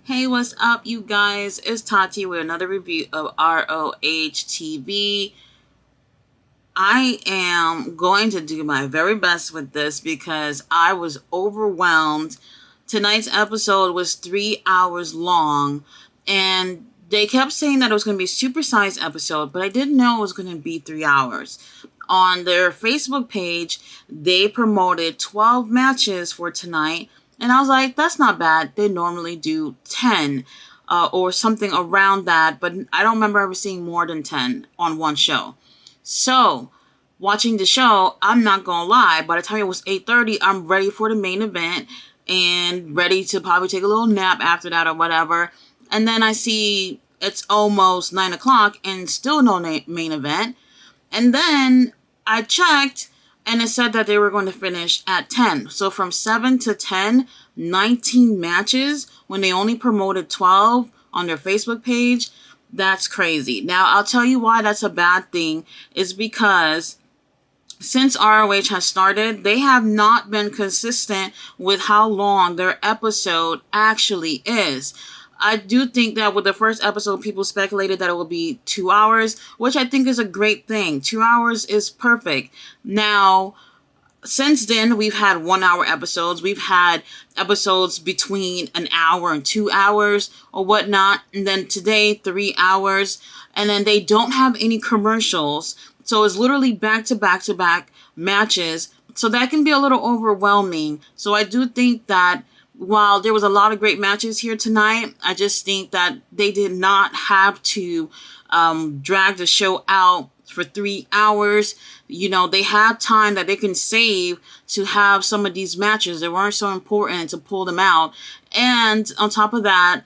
Hey, what's up, you guys? It's Tati with another review of ROH TV. I am going to do my very best with this because I was overwhelmed. Tonight's episode was 3 hours long, and they kept saying that it was going to be a supersized episode, but I didn't know it was going to be 3 hours. On their Facebook page, they promoted 12 matches for tonight. And I was like, that's not bad. They normally do 10 or something around that. But I don't remember ever seeing more than 10 on one show. So, watching the show, I'm not going to lie. By the time it was 8:30, I'm ready for the main event. And ready to probably take a little nap after that or whatever. And then I see it's almost 9 o'clock and still no main event. And then I checked. And it said that they were going to finish at 10. So from 7 to 10, 19 matches when they only promoted 12 on their Facebook page. That's crazy. Now, I'll tell you why that's a bad thing. Is because since ROH has started, they have not been consistent with how long their episode actually is. I do think that with the first episode, people speculated that it would be 2 hours, which I think is a great thing. 2 hours is perfect. Now, since then, we've had 1 hour episodes. We've had episodes between an hour and 2 hours or whatnot. And then today, 3 hours. And then they don't have any commercials. So it's literally back to back to back matches. So that can be a little overwhelming. So I do think that while there was a lot of great matches here tonight, I just think that they did not have to drag the show out for 3 hours. You know, they had time that they can save to have some of these matches that weren't so important to pull them out. And on top of that,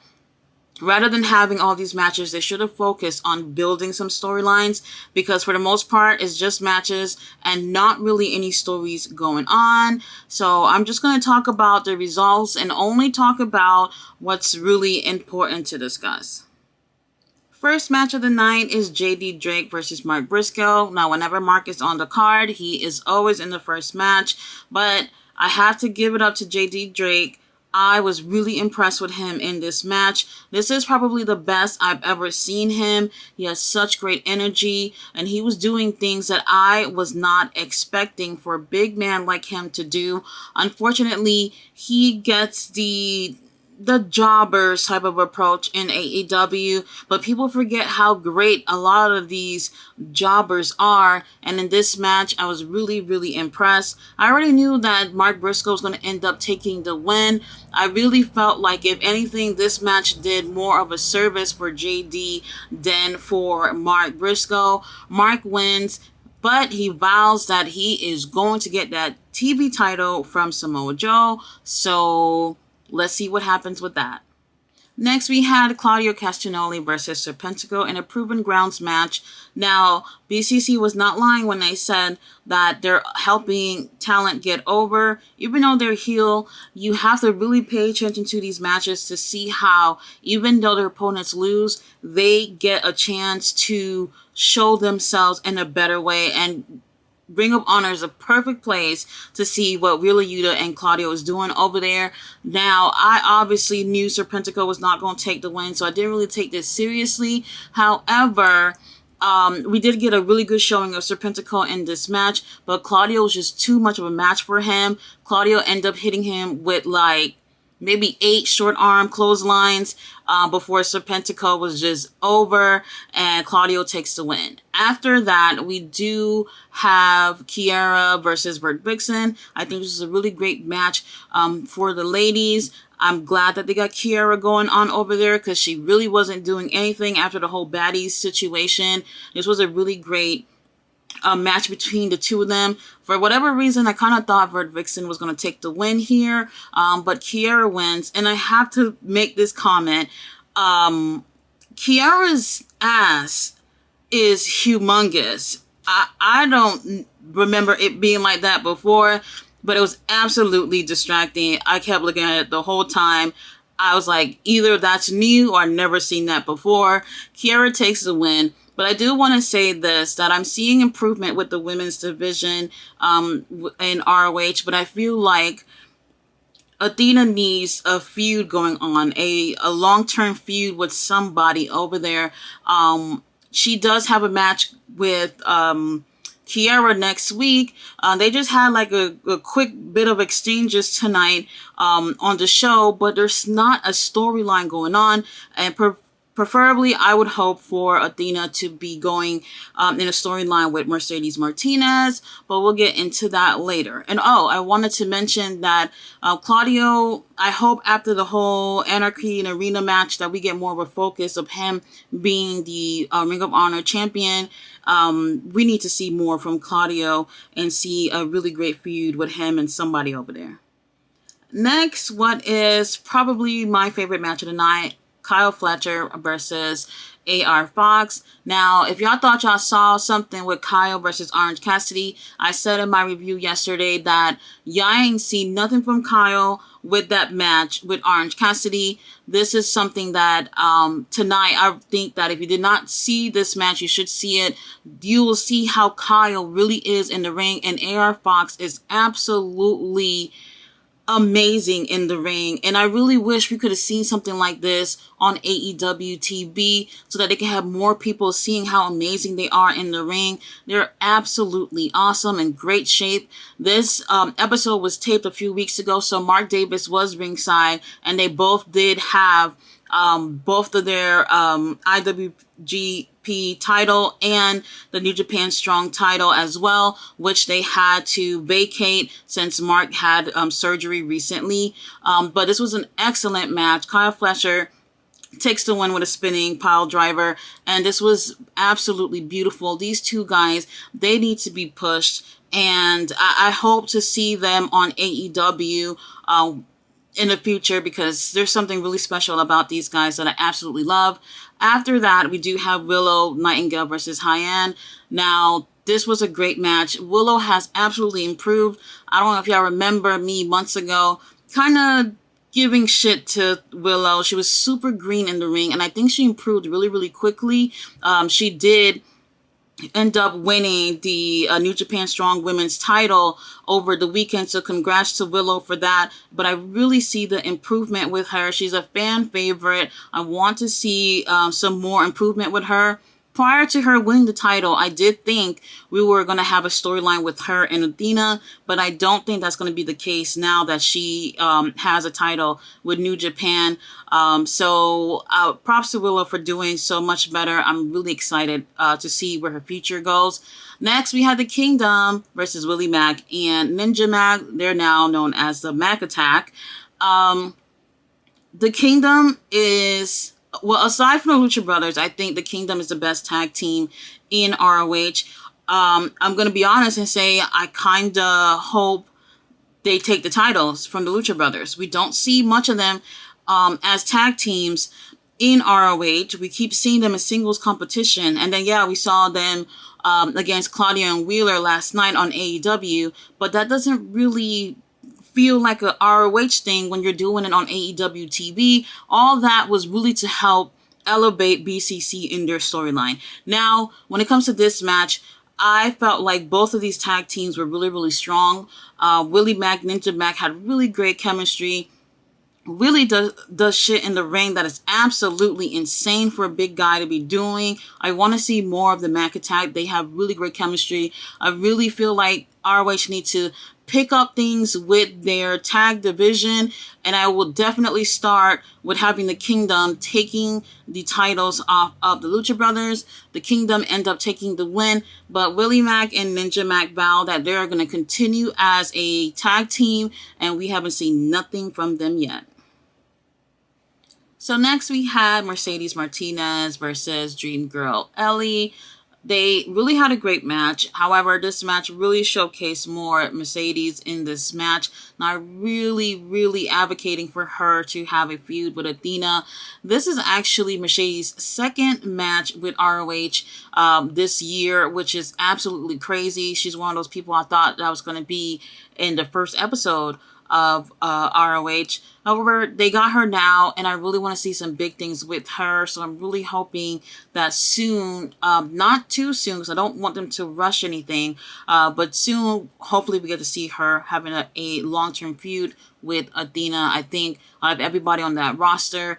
rather than having all these matches, they should have focused on building some storylines, because for the most part, it's just matches and not really any stories going on. So I'm just going to talk about the results and only talk about what's really important to discuss. First match of the night is JD Drake versus Mark Briscoe. Now, whenever Mark is on the card, he is always in the first match, but I have to give it up to JD Drake. I was really impressed with him in this match. This is probably the best I've ever seen him. He has such great energy, and he was doing things that I was not expecting for a big man like him to do. Unfortunately, he gets the jobbers type of approach in AEW, but people forget how great a lot of these jobbers are. And in this match, I was really, really impressed. I already knew that Mark Briscoe was going to end up taking the win. I really felt like, if anything, this match did more of a service for JD than for Mark Briscoe. Mark wins, but he vows that he is going to get that TV title from Samoa Joe. So let's see what happens with that. Next, we had Claudio Castagnoli versus Serpentico in a Proven Grounds match. Now, BCC was not lying when they said that they're helping talent get over. Even though they're heel, you have to really pay attention to these matches to see how, even though their opponents lose, they get a chance to show themselves in a better way. And Ring of Honor is a perfect place to see what Wheeler Yuta and Claudio is doing over there. Now, I obviously knew Serpentico was not going to take the win, so I didn't really take this seriously. However, we did get a really good showing of Serpentico in this match, but Claudio was just too much of a match for him. Claudio ended up hitting him with like maybe 8 short arm clotheslines before Serpentico was just over, and Claudio takes the win. After that, we do have Kiera versus Vert Vixen. I think this is a really great match for the ladies. I'm glad that they got Kiera going on over there, because she really wasn't doing anything after the whole baddies situation. This was a really great match between the two of them. For whatever reason, I kind of thought Vert Vixen was going to take the win here, but Kiera wins. And I have to make this comment. Kiera's ass is humongous. I don't remember it being like that before, but it was absolutely distracting. I kept looking at it the whole time. I was like, either that's new or I've never seen that before. Kiera takes the win. But I do want to say this, that I'm seeing improvement with the women's division in ROH, but I feel like Athena needs a feud going on, a long-term feud with somebody over there. She does have a match with Kiera next week. They just had like a quick bit of exchanges tonight on the show, but there's not a storyline going on. And preferably, I would hope for Athena to be going in a storyline with Mercedes Martinez, but we'll get into that later. And I wanted to mention that Claudio, I hope after the whole Anarchy and Arena match that we get more of a focus of him being the Ring of Honor champion. We need to see more from Claudio and see a really great feud with him and somebody over there. Next, what is probably my favorite match of the night, Kyle Fletcher versus AR Fox. Now, if y'all thought y'all saw something with Kyle versus Orange Cassidy, I said in my review yesterday that y'all ain't seen nothing from Kyle with that match with Orange Cassidy. This is something that tonight, I think that if you did not see this match, you should see it. You will see how Kyle really is in the ring, and AR Fox is absolutely amazing in the ring, and I really wish we could have seen something like this on AEW TV so that they can have more people seeing how amazing they are in the ring. They're absolutely awesome and great shape. This episode was taped a few weeks ago, so Mark Davis was ringside, and they both did have both of their IWGP title and the New Japan Strong title as well, which they had to vacate since Mark had surgery recently. But this was an excellent match. Kyle Fletcher takes the win with a spinning pile driver, and this was absolutely beautiful. These two guys, they need to be pushed, and I hope to see them on AEW in the future, because there's something really special about these guys that I absolutely love. After that, we do have Willow Nightingale versus Hyann. Now, this was a great match. Willow has absolutely improved. I don't know if y'all remember me months ago kind of giving shit to Willow. She was super green in the ring, and I think she improved really, really quickly. She did end up winning the New Japan Strong Women's title over the weekend, so congrats to Willow for that. But I really see the improvement with her. She's a fan favorite. I want to see some more improvement with her. Prior to her winning the title, I did think we were going to have a storyline with her and Athena, but I don't think that's going to be the case now that she has a title with New Japan. So props to Willow for doing so much better. I'm really excited to see where her future goes. Next, we had the Kingdom versus Willie Mack and Ninja Mack. They're now known as the Mack Attack. The Kingdom is... Well, aside from the Lucha Brothers, I think the Kingdom is the best tag team in ROH. I'm going to be honest and say I kind of hope they take the titles from the Lucha Brothers. We don't see much of them as tag teams in ROH. We keep seeing them in singles competition. And then, yeah, we saw them against Claudia and Wheeler last night on AEW. But that doesn't really feel like a ROH thing when you're doing it on AEW TV. All that was really to help elevate BCC in their storyline. Now, when it comes to this match, I felt like both of these tag teams were really, really strong. Willie Mack, Ninja Mack had really great chemistry. Really does shit in the ring that is absolutely insane for a big guy to be doing. I want to see more of the Mack Attack. They have really great chemistry. I really feel like ROH needs to pick up things with their tag division, and I will definitely start with having the Kingdom taking the titles off of the Lucha Brothers. The Kingdom end up taking the win, but Willie Mack and Ninja Mack vow that they're going to continue as a tag team, and we haven't seen nothing from them yet. So next we had Mercedes Martinez versus Dream Girl Ellie. They really had a great match. However, this match really showcased more Mercedes in this match. And I'm really advocating for her to have a feud with Athena. This is actually Mercedes' second match with ROH this year, which is absolutely crazy. She's one of those people I thought that was going to be in the first episode of ROH. However, they got her now, and I really want to see some big things with her. So I'm really hoping that soon, not too soon, because I don't want them to rush anything, but soon, hopefully we get to see her having a long-term feud with Athena. I think out of everybody on that roster,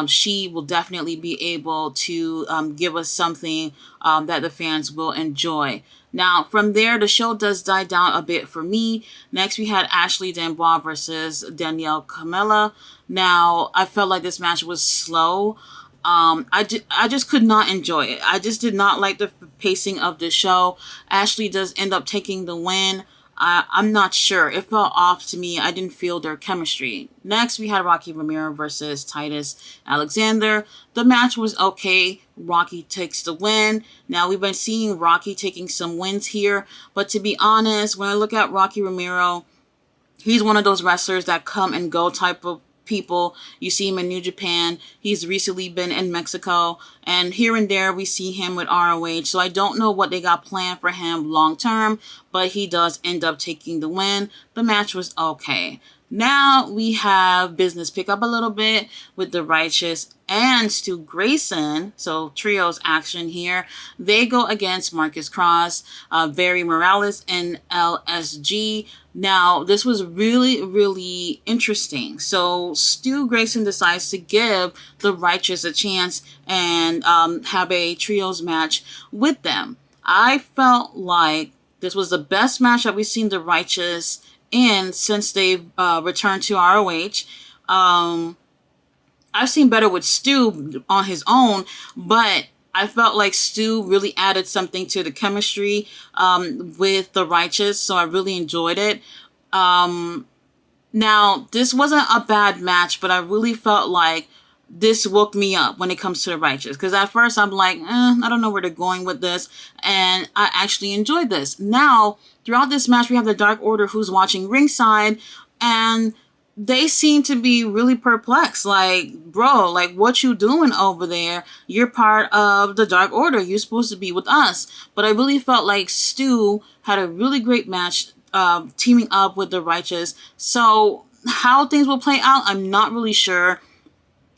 she will definitely be able to give us something that the fans will enjoy. Now, from there, the show does die down a bit for me. Next, we had Ashley Danbar versus Danielle Camilla. Now, I felt like this match was slow. I just could not enjoy it. I just did not like the pacing of the show. Ashley does end up taking the win. I'm not sure. It felt off to me. I didn't feel their chemistry. Next, we had Rocky Romero versus Titus Alexander. The match was okay. Rocky takes the win. Now, we've been seeing Rocky taking some wins here. But to be honest, when I look at Rocky Romero, he's one of those wrestlers that come and go type of people. You see him in New Japan. He's recently been in Mexico, and here and there we see him with ROH. So I don't know what they got planned for him long term, but he does end up taking the win. The match was okay. Now we have business pick up a little bit with the Righteous and Stu Grayson. So trios action here. They go against Marcus Cross, Very Morales, and LSG. Now, this was really, really interesting. So Stu Grayson decides to give the Righteous a chance and have a trios match with them. I felt like this was the best match that we've seen the Righteous in since they've returned to ROH. I've seen better with Stu on his own, but I felt like Stu really added something to the chemistry with the Righteous, so I really enjoyed it. Now, this wasn't a bad match, but I really felt like this woke me up when it comes to the Righteous. Because at first I'm like, I don't know where they're going with this. And I actually enjoyed this. Now, throughout this match, we have the Dark Order who's watching ringside. And they seem to be really perplexed. Like, bro, like, what you doing over there? You're part of the Dark Order. You're supposed to be with us. But I really felt like Stu had a really great match teaming up with the Righteous. So how things will play out, I'm not really sure.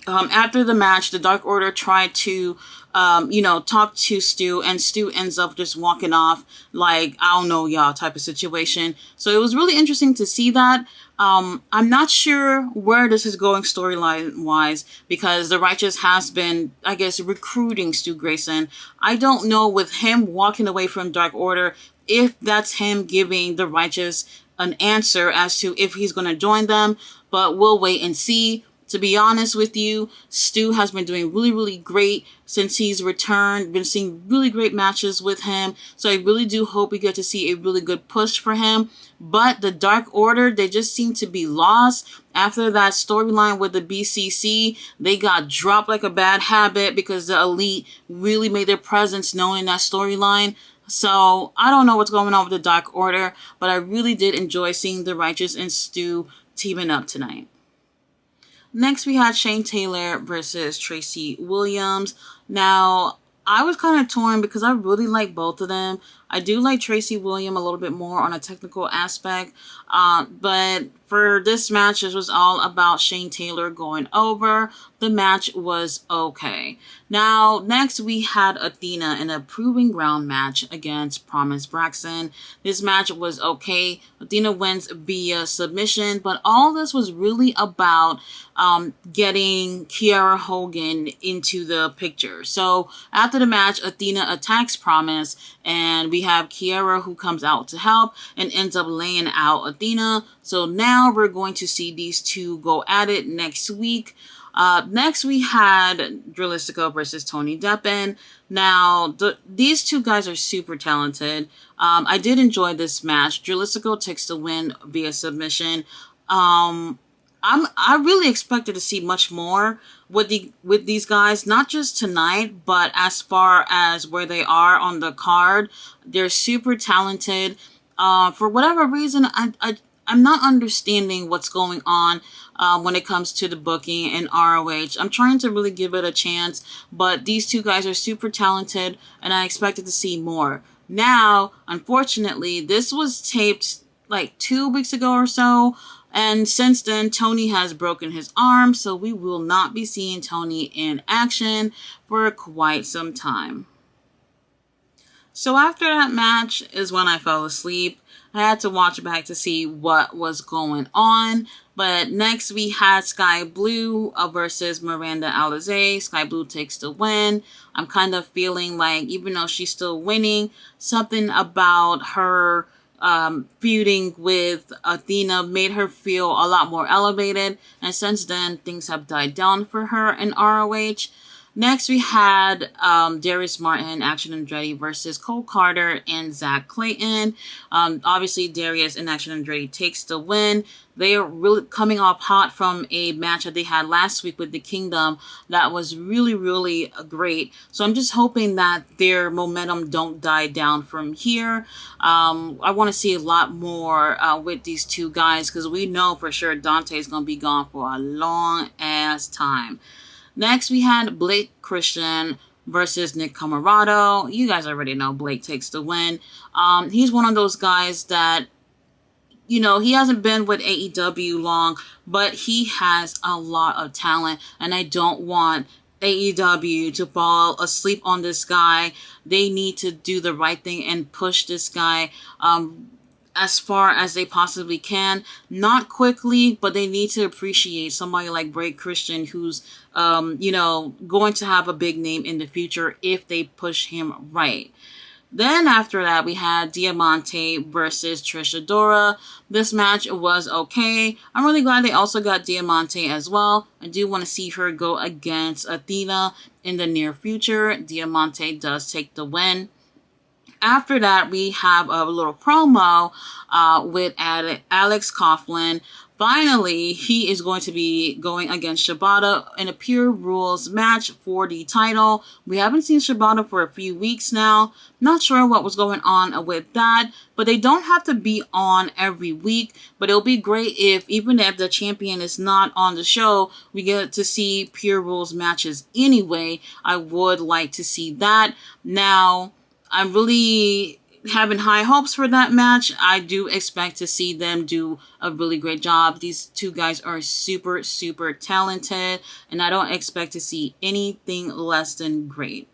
After the match, the Dark Order tried to, talk to Stu, and Stu ends up just walking off like, I don't know, y'all type of situation. So it was really interesting to see that. I'm not sure where this is going storyline-wise, because the Righteous has been, I guess, recruiting Stu Grayson. I don't know with him walking away from Dark Order if that's him giving the Righteous an answer as to if he's going to join them, but we'll wait and see. To be honest with you, Stu has been doing really, really great since he's returned. Been seeing really great matches with him. So I really do hope we get to see a really good push for him. But the Dark Order, they just seem to be lost. After that storyline with the BCC, they got dropped like a bad habit because the Elite really made their presence known in that storyline. So I don't know what's going on with the Dark Order, but I really did enjoy seeing the Righteous and Stu teaming up tonight. Next, we had Shane Taylor versus Tracy Williams. Now, I was kind of torn because I really like both of them. I do like Tracy Williams a little bit more on a technical aspect. But for this match, it was all about Shane Taylor going over. The match was okay. Now, next we had Athena in a proving ground match against Promise Braxton. This match was okay. Athena wins via submission, but all this was really about getting Kiera Hogan into the picture. So after the match, Athena attacks Promise, and we have Kiera who comes out to help and ends up laying out Athena. So now we're going to see these two go at it next week. Next, we had Realistico versus Tony Duppin. Now, these two guys are super talented. I did enjoy this match. Realistico takes the win via submission. I really expected to see much more with these guys, not just tonight, but as far as where they are on the card. They're super talented. For whatever reason, I'm not understanding what's going on when it comes to the booking in ROH. I'm trying to really give it a chance, but these two guys are super talented, and I expected to see more. Now, unfortunately, this was taped like 2 weeks ago or so, and since then, Tony has broken his arm, so we will not be seeing Tony in action for quite some time. So after that match is when I fell asleep. I had to watch back to see what was going on. But next we had Sky Blue versus Miranda Alizé. Sky Blue takes the win. I'm kind of feeling like, even though she's still winning, something about her feuding with Athena made her feel a lot more elevated. And since then, things have died down for her in ROH. Next, we had Darius Martin, Action Andretti versus Cole Carter and Zach Clayton. Obviously, Darius and Action Andretti takes the win. They are really coming off hot from a match that they had last week with the Kingdom that was really, really great. So I'm just hoping that their momentum don't die down from here. I want to see a lot more with these two guys because we know for sure Dante is going to be gone for a long ass time. Next, we had Blake Christian versus Nick Comoroto. You guys already know Blake takes the win. He's one of those guys that, you know, he hasn't been with AEW long, but he has a lot of talent, and I don't want AEW to fall asleep on this guy. They need to do the right thing and push this guy as far as they possibly can. Not quickly, but they need to appreciate somebody like Blake Christian who's, you know, going to have a big name in the future if they push him right. Then after that, we had Diamante versus Trisha Dora. This match was okay. I'm really glad they also got Diamante as well. I do want to see her go against Athena in the near future. Diamante does take the win. After that, we have a little promo with Alex Coughlin. Finally, he is going to be going against Shibata in a Pure Rules match for the title. We haven't seen Shibata for a few weeks now. Not sure what was going on with that, but they don't have to be on every week. But it'll be great if, even if the champion is not on the show, we get to see Pure Rules matches anyway. I would like to see that. Now, I'm really having high hopes for that match. I do expect to see them do a really great job. These two guys are super, super talented, and I don't expect to see anything less than great.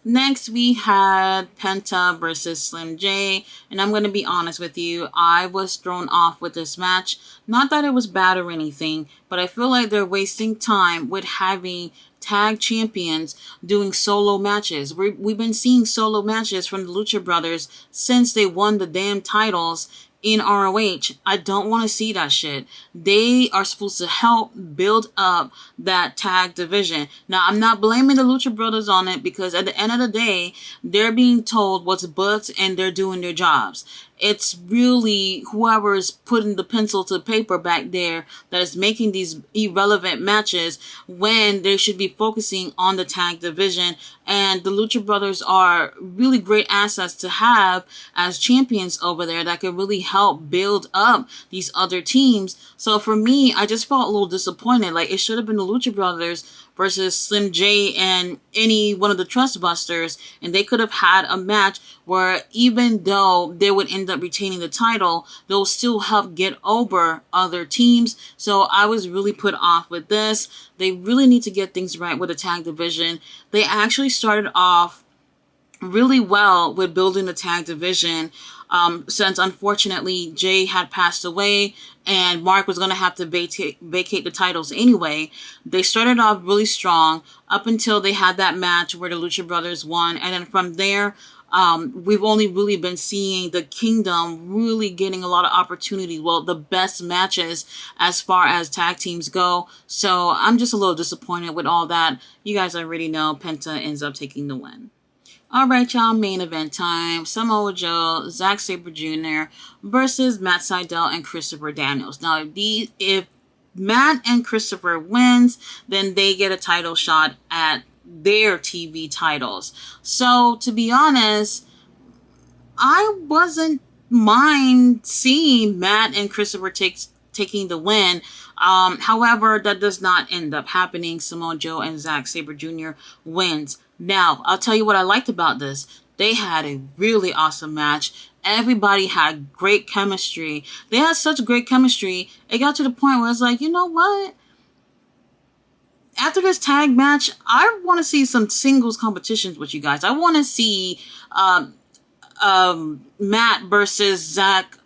Next, we had Penta versus Slim J, and I'm going to be honest with you, I was thrown off with this match. Not that it was bad or anything, but I feel like they're wasting time with having tag champions doing solo matches. We've been seeing solo matches from the Lucha Brothers since they won the damn titles in ROH. I don't want to see that shit. They are supposed to help build up that tag division. Now, I'm not blaming the Lucha Brothers on it because at the end of the day, they're being told what's booked and they're doing their jobs. It's really whoever's putting the pencil to paper back there that is making these irrelevant matches when they should be focusing on the tag division. And the Lucha Brothers are really great assets to have as champions over there that could really help build up these other teams. So for me, I just felt a little disappointed. Like, it should have been the Lucha Brothers versus Slim J and any one of the Trust Busters, and they could have had a match where even though they would end up retaining the title, they'll still help get over other teams. So I was really put off with this. They really need to get things right with the tag division. They actually started off really well with building the tag division. Since unfortunately Jay had passed away and Mark was going to have to vacate the titles anyway, they started off really strong up until they had that match where the Lucha Brothers won. And then from there, we've only really been seeing the Kingdom really getting a lot of opportunity. Well, the best matches as far as tag teams go. So I'm just a little disappointed with all that. You guys already know Penta ends up taking the win. Alright, y'all, main event time. Samoa Joe, Zack Saber Jr. versus Matt Sydal and Christopher Daniels. Now, if Matt and Christopher wins, then they get a title shot at their TV titles. So, to be honest, I wasn't mind seeing Matt and Christopher taking the win. However, that does not end up happening. Samoa Joe and Zack Saber Jr. wins. Now, I'll tell you what I liked about this. They had a really awesome match. Everybody had great chemistry. They had such great chemistry. It got to the point where it's like, you know what? after this tag match, I want to see some singles competitions with you guys. I want to see Matt versus Zach,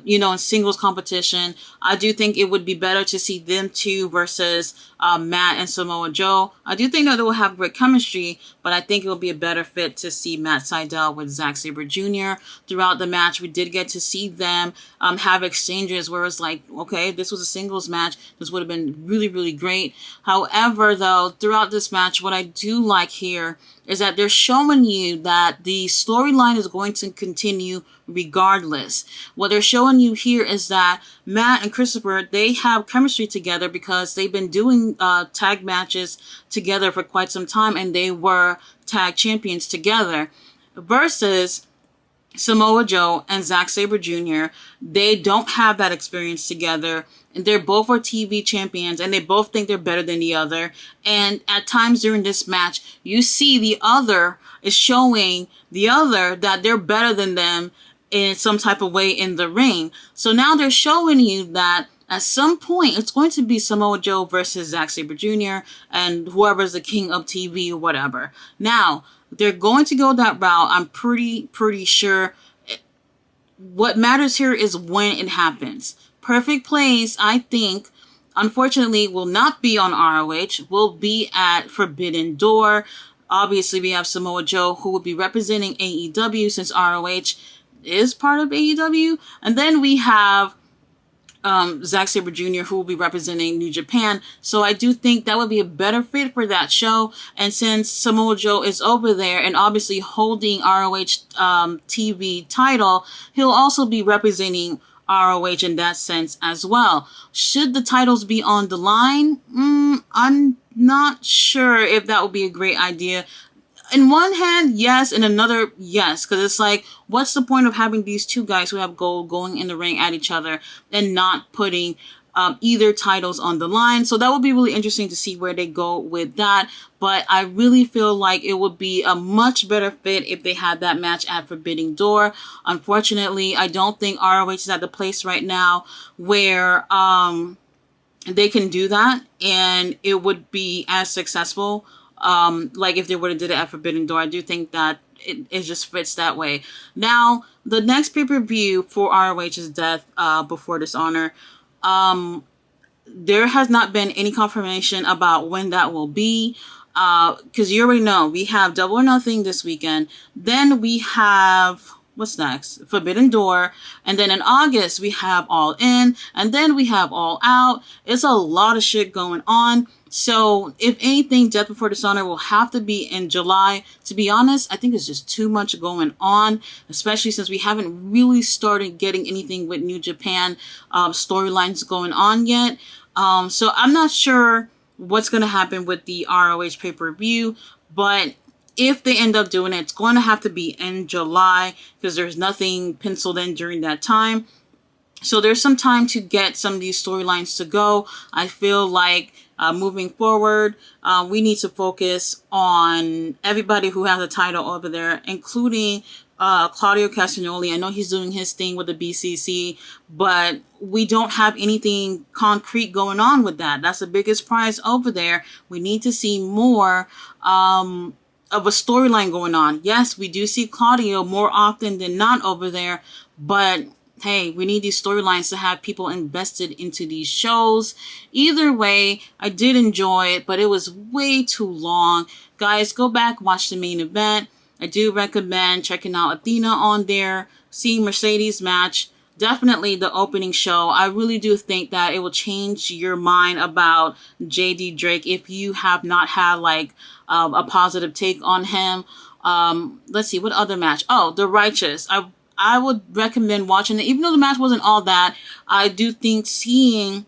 in singles competition. I do think it would be better to see them two versus Matt and Samoa Joe. I do think that they will have great chemistry, but I think it will be a better fit to see Matt Sydal with Zack Sabre Jr. Throughout the match, we did get to see them have exchanges where it's like, okay, this was a singles match. This would have been really, really great. However, though, throughout this match, what I do like here is that they're showing you that the storyline is going to continue regardless. What they're showing you here is that Matt and Christopher, they have chemistry together because they've been doing tag matches together for quite some time, and they were tag champions together. Versus Samoa Joe and Zack Sabre Jr., they don't have that experience together. And they're both are TV champions, and they both think they're better than the other. And at times during this match, you see the other is showing the other that they're better than them in some type of way in the ring. So now they're showing you that at some point, it's going to be Samoa Joe versus Zack Sabre Jr. and whoever's the king of TV or whatever. Now, they're going to go that route. I'm pretty sure. What matters here is when it happens. Perfect Place, I think, unfortunately, will not be on ROH. Will be at Forbidden Door. Obviously, we have Samoa Joe, who will be representing AEW since ROH is part of AEW. And then we have Zack Sabre Jr., who will be representing New Japan. So I do think that would be a better fit for that show. And since Samoa Joe is over there and obviously holding ROH TV title, he'll also be representing ROH in that sense as well. Should the titles be on the line? I'm not sure if that would be a great idea. In one hand, yes, in another, yes. Because it's like, what's the point of having these two guys who have gold going in the ring at each other and not putting either titles on the line? So that would be really interesting to see where they go with that. But I really feel like it would be a much better fit if they had that match at Forbidden Door. Unfortunately, I don't think ROH is at the place right now where they can do that and it would be as successful. Like if they would have did it at Forbidden Door. I do think that it just fits that way. Now, the next pay-per-view for ROH's Death Before Dishonor, there has not been any confirmation about when that will be. Because you already know, we have Double or Nothing this weekend. Then we have, what's next? Forbidden Door. And then in August, we have All In. And then we have All Out. It's a lot of shit going on. So, if anything, Death Before Dishonor will have to be in July. To be honest, I think it's just too much going on, especially since we haven't really started getting anything with New Japan storylines going on yet. So, I'm not sure what's going to happen with the ROH pay-per-view, but if they end up doing it, it's going to have to be in July because there's nothing penciled in during that time. So, there's some time to get some of these storylines to go. I feel like moving forward, we need to focus on everybody who has a title over there, including Claudio Castagnoli. I know he's doing his thing with the BCC, but we don't have anything concrete going on with that. That's the biggest prize over there. We need to see more of a storyline going on. Yes, we do see Claudio more often than not over there, but hey, we need these storylines to have people invested into these shows. Either way, I did enjoy it, but it was way too long. Guys, go back, watch the main event. I do recommend checking out Athena on there, seeing Mercedes match. Definitely the opening show. I really do think that it will change your mind about JD Drake if you have not had like a positive take on him. Let's see, what other match? Oh, The Righteous. I would recommend watching it. Even though the match wasn't all that, I do think seeing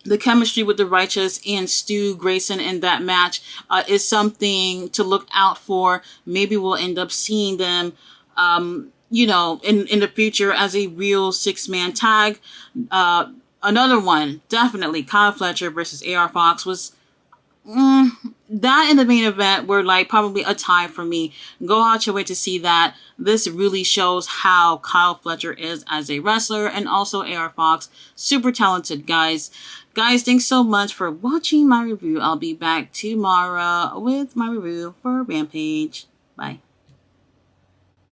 the chemistry with The Righteous and Stu Grayson in that match is something to look out for. Maybe we'll end up seeing them, in the future as a real 6-man tag. Another one, definitely, Kyle Fletcher versus AR Fox was, that and the main event were like probably a tie for me. Go out your way to see that. This really shows how Kyle Fletcher is as a wrestler, and also AR Fox, super talented guys. Guys, thanks so much for watching my review. I'll be back tomorrow with my review for Rampage. Bye.